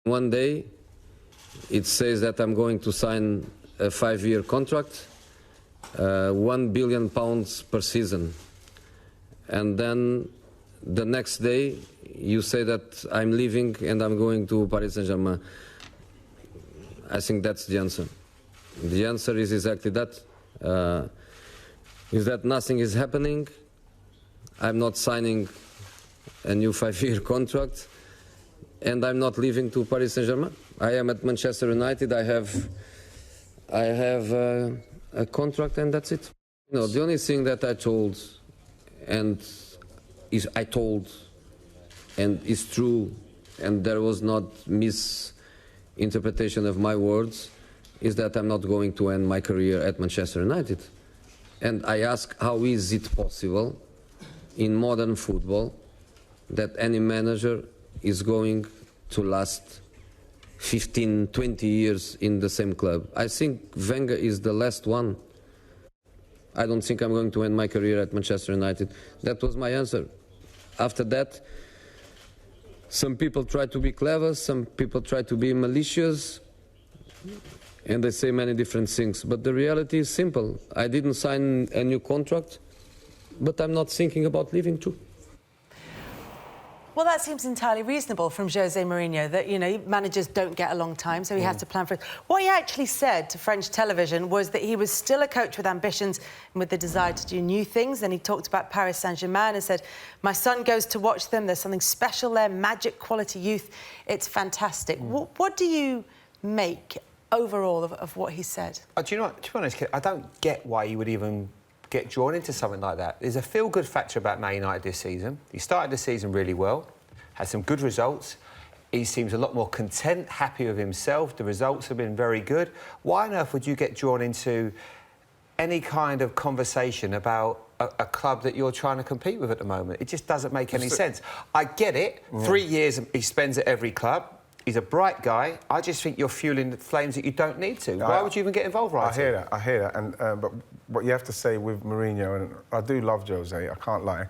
One day, it says that I'm going to sign a 5-year contract, £1 billion per season. And then the next day, you say that I'm leaving and I'm going to Paris Saint-Germain. I think that's the answer. The answer is exactly that. Is that nothing is happening. I'm not signing a new 5-year contract, and I'm not leaving to Paris Saint-Germain. I am at Manchester United. I have a contract, and that's it. You know, the only thing that I told, and is true, and there was not misinterpretation of my words, is that I'm not going to end my career at Manchester United. And I ask, how is it possible in modern football that any manager is going to last 15, 20 years in the same club? I think Wenger is the last one. I don't think I'm going to end my career at Manchester United. That was my answer. After that, some people try to be clever, some people try to be malicious, and they say many different things. But the reality is simple. I didn't sign a new contract, but I'm not thinking about leaving too. Well, that seems entirely reasonable from Jose Mourinho, that, you know, managers don't get a long time, so he has to plan for it. What he actually said to French television was that he was still a coach with ambitions and with the desire to do new things. Then he talked about Paris Saint-Germain and said, my son goes to watch them. There's something special there, magic quality youth. It's fantastic. What do you make overall of what he said? Do you know what, to be honest, I don't get why you would even get drawn into something like that. There's a feel-good factor about Man United this season. He started the season really well, had some good results. He seems a lot more content, happy with himself. The results have been very good. Why on earth would you get drawn into any kind of conversation about a club that you're trying to compete with at the moment? It just doesn't make any sense. I get it. 3 years he spends at every club. He's a bright guy. I just think you're fueling the flames that you don't need to. Why would you even get involved right now? I hear that. And, but what you have to say with Mourinho, and I do love Jose, I can't lie,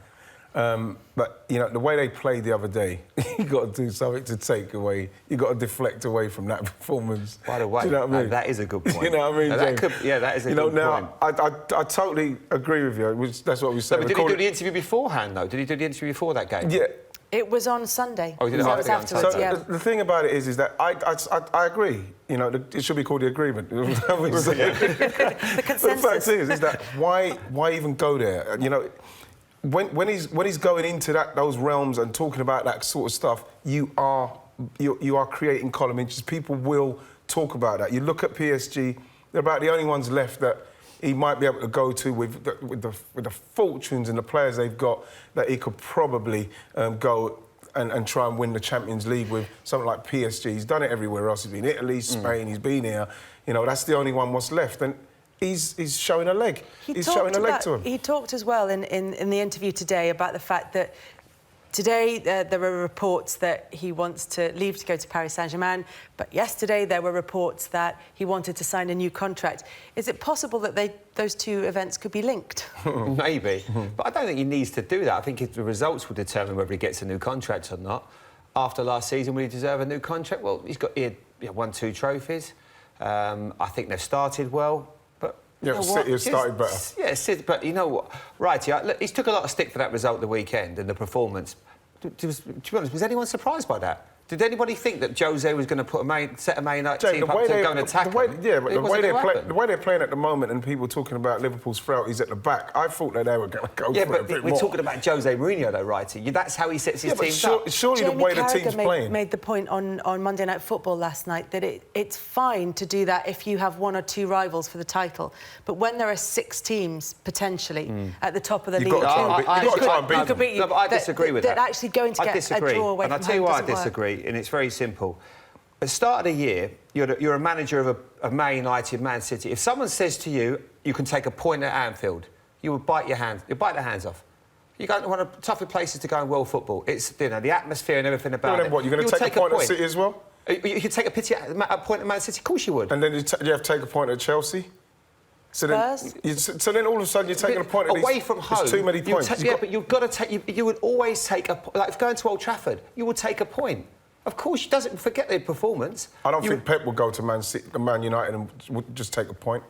but, you know, the way they played the other day, you've got to do something to take away. You've got to deflect away from that performance. By the way, do you know what I mean? That is a good point. You know what I mean, that could, yeah, that is a good point. I totally agree with you. That's what we said. No, but did he do the interview beforehand, though? Did he do the interview before that game? Yeah. It was on Sunday. Oh, he did it afterwards, so yeah. The thing about it is that I agree. You know, it should be called the agreement. The consensus. But the fact is that why even go there? You know, when he's going into those realms and talking about that sort of stuff, you are creating column inches. People will talk about that. You look at PSG; they're about the only ones left that he might be able to go to with the fortunes and the players they've got, that he could probably go and try and win the Champions League with something like PSG. He's done it everywhere else. He's been Italy, Spain, he's been here. You know, that's the only one what's left. And he's showing a leg. He's showing a leg to him. He talked as well in the interview today about the fact that today, there were reports that he wants to leave to go to Paris Saint-Germain, but yesterday there were reports that he wanted to sign a new contract. Is it possible that those two events could be linked? Maybe, but I don't think he needs to do that. I think the results will determine whether he gets a new contract or not. After last season, will he deserve a new contract? Well, he had won 2 trophies. I think they've started well. Yeah, City has started better. Yeah, City, but you know what? Right, yeah, look, he's took a lot of stick for that result the weekend and the performance. To be honest, was anyone surprised by that? Did anybody think that Jose was going to put set a Man United team up to go and attack them? Yeah, but the way they're playing at the moment, and people talking about Liverpool's frailties at the back, I thought that they were going to go for it a bit more. Yeah, but we're talking about Jose Mourinho, though, right? That's how he sets his teams up. Surely the way the team's playing. Made the point on Monday Night Football last night that it's fine to do that if you have 1 or 2 rivals for the title, but when there are 6 teams potentially at the top of the league, you've got to try and beat them. No, but I disagree with that. That actually going to get a draw away from home. And I'll tell you why I disagree. And it's very simple. At the start of the year, you're a manager of a Man United, Man City. If someone says to you, you can take a point at Anfield, you would bite their hands off. You go to one of the tougher places to go in world football. It's, you know, the atmosphere and everything about it. What, you're going to take a point at City as well? You could take a point at Man City, of course you would. And then you have to take a point at Chelsea? So then all of a sudden you're taking a point away from home. There's too many points. But you've got to take. You would always take a, like going to Old Trafford. You would take a point. Of course, she doesn't forget their performance. I don't think Pep would go to Man United and would just take a point.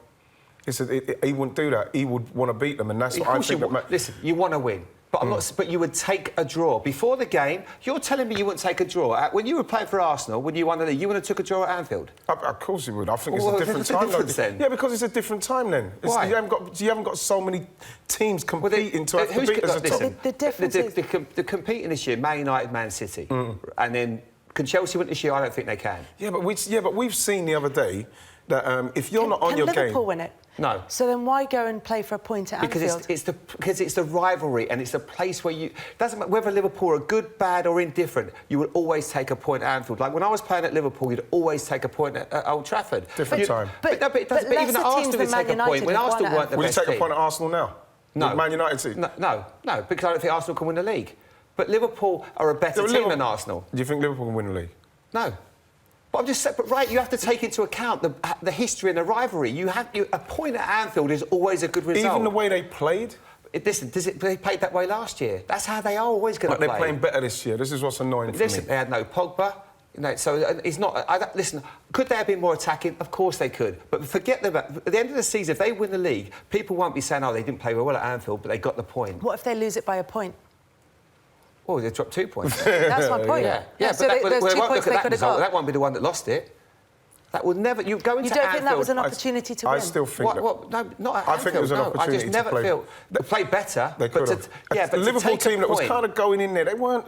He wouldn't do that. He would want to beat them, and that's what I think. Listen, you want to win. But I'm not. But you would take a draw before the game. You're telling me you wouldn't take a draw when you were playing for Arsenal, when you won the league. You would have took a draw at Anfield. Of course you would. I think it's a different time. Then? Yeah, because it's a different time then. Why? You haven't got so many teams competing to have to beat as a team. The difference is the competing this year, Man United, Man City, and then can Chelsea win this year? I don't think they can. Yeah, but we've seen the other day that if you're not on your game, can Liverpool win it? No. So then why go and play for a point at Anfield? Because it's the rivalry and it's the place where you... doesn't matter whether Liverpool are good, bad or indifferent, you will always take a point at Anfield. Like when I was playing at Liverpool, you'd always take a point at Old Trafford. Different time. But even at Arsenal, would take a point. When Arsenal weren't the best team. Will you take a point at Arsenal now? No. Man United team? No, because I don't think Arsenal can win the league. But Liverpool are a better team than Arsenal. Do you think Liverpool can win the league? No. But I'm just saying, right, you have to take into account the history and the rivalry. A point at Anfield is always a good result. Even the way they played? Listen, they played that way last year. That's how they are always going to play. But they're playing better this year. This is what's annoying for me. Listen, they had no Pogba. So it's not... listen, could they have been more attacking? Of course they could. But forget them. At the end of the season, if they win the league, people won't be saying, oh, they didn't play well at Anfield, but they got the point. What if they lose it by a point? Oh, they dropped 2 points. That's my point. Yeah, so but there's 2 points they could have got. That won't be the one that lost it. That would never... You go into You don't Anfield, think that was an opportunity to win? I still think that... No, not at Anfield. I think it was an opportunity I just never to feel... They played better. They could have. But the Liverpool team that was kind of going in there, they weren't...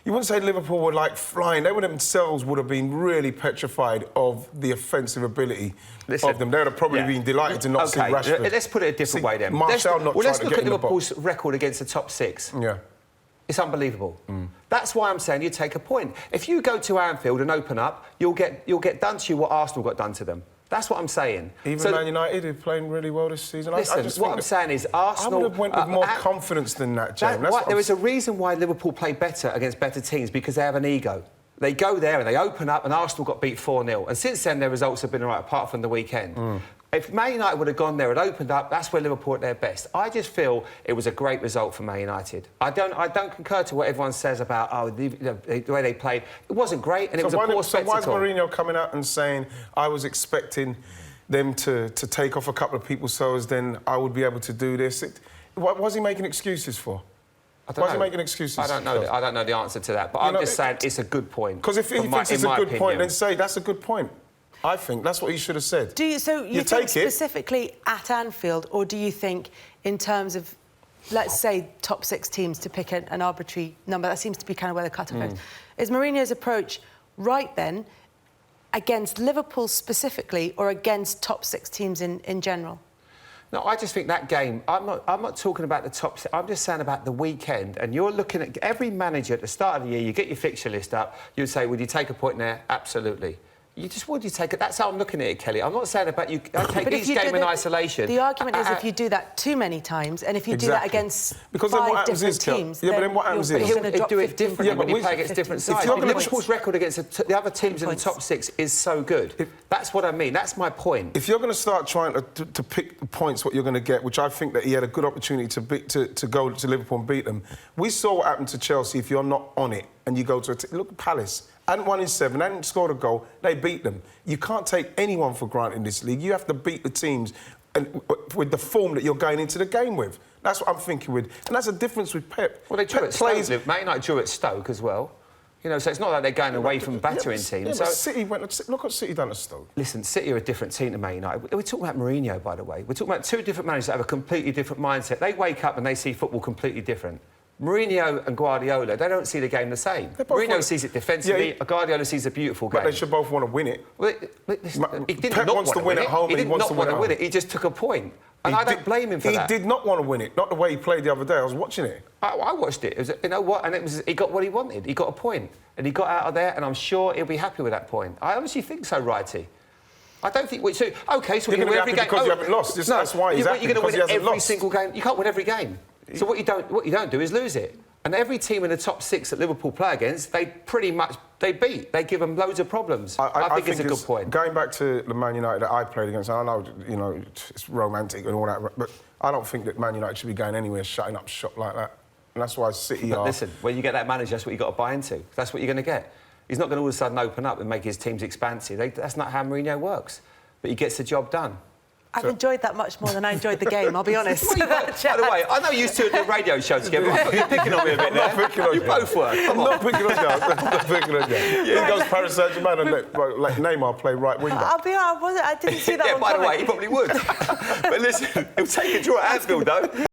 You wouldn't say Liverpool were like flying. They themselves would have been really petrified of the offensive ability of them. They would have probably been delighted to not see Rashford. Let's put it a different way then. Let's look at Liverpool's record against the top six. Yeah. It's unbelievable. That's why I'm saying you take a point. If you go to Anfield and open up, you'll get done to you what Arsenal got done to them. That's what I'm saying. Even Man United, who are playing really well this season. Listen, what I'm saying is Arsenal... I would have went with more confidence than that, James. There is a reason why Liverpool play better against better teams, because they have an ego. They go there and they open up, and Arsenal got beat 4-0. And since then, their results have been all right, apart from the weekend. If Man United would have gone there and opened up, that's where Liverpool at their best. I just feel it was a great result for Man United. I don't concur to what everyone says about the way they played. It wasn't great, and it was a poor spectacle. So why is Mourinho coming out and saying, I was expecting them to take off a couple of people so as then I would be able to do this? What was he making excuses for? Why is he making excuses? I don't know. I don't know the answer to that, but I'm just saying it's a good point. Because if he thinks it's a good point, then say that's a good point. I think that's what he should have said. So you think specifically at Anfield, or do you think in terms of, let's say, top 6 teams, to pick an arbitrary number? That seems to be kind of where the cut-off is. Is Mourinho's approach right then against Liverpool specifically, or against top 6 teams in general? No, I just think that game... I'm not talking about the top... I'm just saying about the weekend. And you're looking at every manager at the start of the year, you get your fixture list up, you'd say, would you take a point there? Absolutely. Would you take it? That's how I'm looking at it, Kelly. I'm not saying about you... I take each game in isolation. The argument is if you do that too many times, and if you do that against 5 different teams... Yeah, but then what happens is... He'll do it differently when you play against different sides. Liverpool's record against the other teams in the top 6 is so good. That's what I mean. That's my point. If you're going to start trying to pick the points what you're going to get, which I think that he had a good opportunity to go to Liverpool and beat them, we saw what happened to Chelsea if you're not on it and you go to... Look at Palace. Hadn't won in 7, hadn't scored a goal, they beat them. You can't take anyone for granted in this league. You have to beat the teams with the form that you're going into the game with. That's what I'm thinking with. And that's a difference with Pep. Well, they drew at Stoke. Man United drew at Stoke as well. You know, so it's not like they're going away from battering teams. Yeah, but City look what City done at Stoke. Listen, City are a different team to Man United. We're talking about Mourinho, by the way. We're talking about 2 different managers that have a completely different mindset. They wake up and they see football completely different. Mourinho and Guardiola, they don't see the game the same. Mourinho sees it defensively, Guardiola sees a beautiful game. But they should both want to win it. Well, he did Pep not wants to win at home. He did not want to win it. He just took a point. And I don't blame him for that. He did not want to win it. Not the way he played the other day. I was watching it. I watched it. You know what? And he got what he wanted. He got a point. And he got out of there, and I'm sure he'll be happy with that point. I honestly think so, Righty. I don't think... So you're going to win every game... because you haven't lost. That's why he's happy, you're going to win every single game. You can't win every game. So what you don't do is lose it. And every team in the top 6 that Liverpool play against, they pretty much... They beat. They give them loads of problems. I think it's a good point. Going back to the Man United that I played against, I know, you know, it's romantic and all that, but I don't think that Man United should be going anywhere shutting up shop like that. And that's why City are... Listen, when you get that manager, that's what you've got to buy into. That's what you're going to get. He's not going to all of a sudden open up and make his teams expansive. That's not how Mourinho works. But he gets the job done. I've enjoyed that much more than I enjoyed the game, I'll be honest. By the way, I know you two do a radio show together. You're picking on me a bit now. You both work. Come on. I'm not picking on you. I'm not picking on you. He goes Paris Saint-Germain and let Neymar play right wing back. I'll be honest, I didn't see that one By the coming. way, he probably would. But listen, he'll take a draw at Anfield, though.